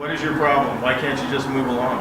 What is your problem? Why can't you just move along?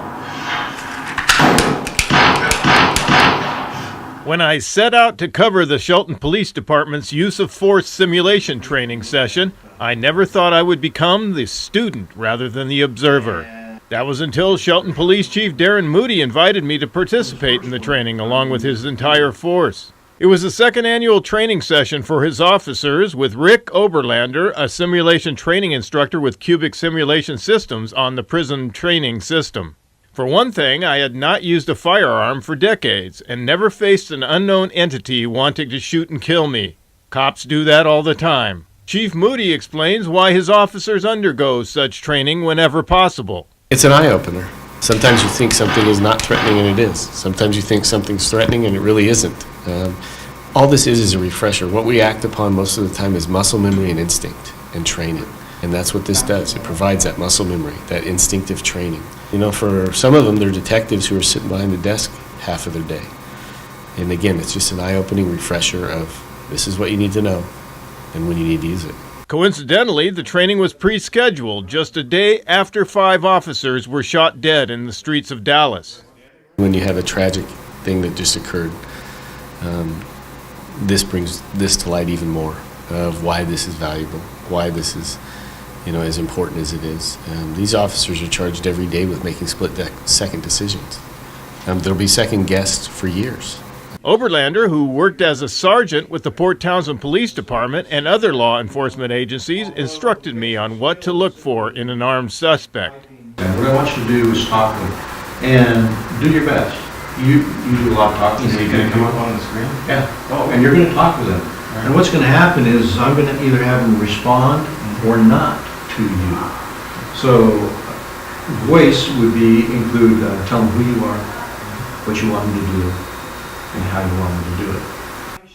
When I set out to cover the Shelton Police Department's use of force simulation training session, I never thought I would become the student rather than the observer. That was until Shelton Police Chief Darren Moody invited me to participate in the training along with his entire force. It was the second annual training session for his officers with Rick Oberlander, a simulation training instructor with Cubic Simulation Systems on the prison training system. For one thing, I had not used a firearm for decades and never faced an unknown entity wanting to shoot and kill me. Cops do that all the time. Chief Moody explains why his officers undergo such training whenever possible. It's an eye-opener. Sometimes you think something is not threatening and it is. Sometimes you think something's threatening and it really isn't. All this is a refresher. What we act upon most of the time is muscle memory and instinct and training. And that's what this does. It provides that muscle memory, that instinctive training. You know, for some of them, they're detectives who are sitting behind the desk half of their day. And again, it's just an eye-opening refresher of this is what you need to know and when you need to use it. Coincidentally, the training was pre-scheduled just a day after 5 officers were shot dead in the streets of Dallas. When you have a tragic thing that just occurred, this brings this to light even more of why this is valuable, why this is, as important as it is. These officers are charged every day with making split-second decisions. There'll be second guessed for years. Oberlander, who worked as a sergeant with the Port Townsend Police Department and other law enforcement agencies, instructed me on what to look for in an armed suspect. And what I want you to do is talk to them and do your best. You do a lot of talking. Is he going to come up on the screen? Yeah. Oh, and you're going to talk to them. Right. And what's going to happen is I'm going to either have them respond or not to you. So voice would include tell them who you are, what you want them to do, and how you want them to do it.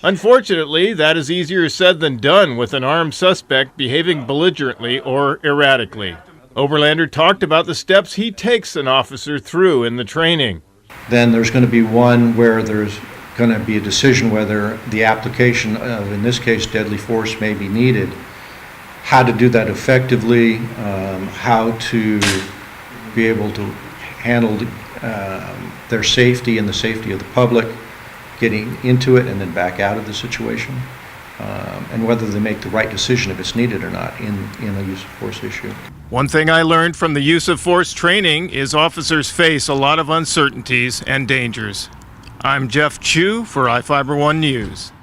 Unfortunately, that is easier said than done with an armed suspect behaving belligerently or erratically. Oberlander talked about the steps he takes an officer through in the training. Then there's going to be one where there's going to be a decision whether the application of, in this case, deadly force may be needed, how to do that effectively, how to be able to handle their safety and the safety of the public, getting into it and then back out of the situation, and whether they make the right decision if it's needed or not in a use of force issue. One thing I learned from the use of force training is officers face a lot of uncertainties and dangers. I'm Jeff Chu for iFIBER 1 News.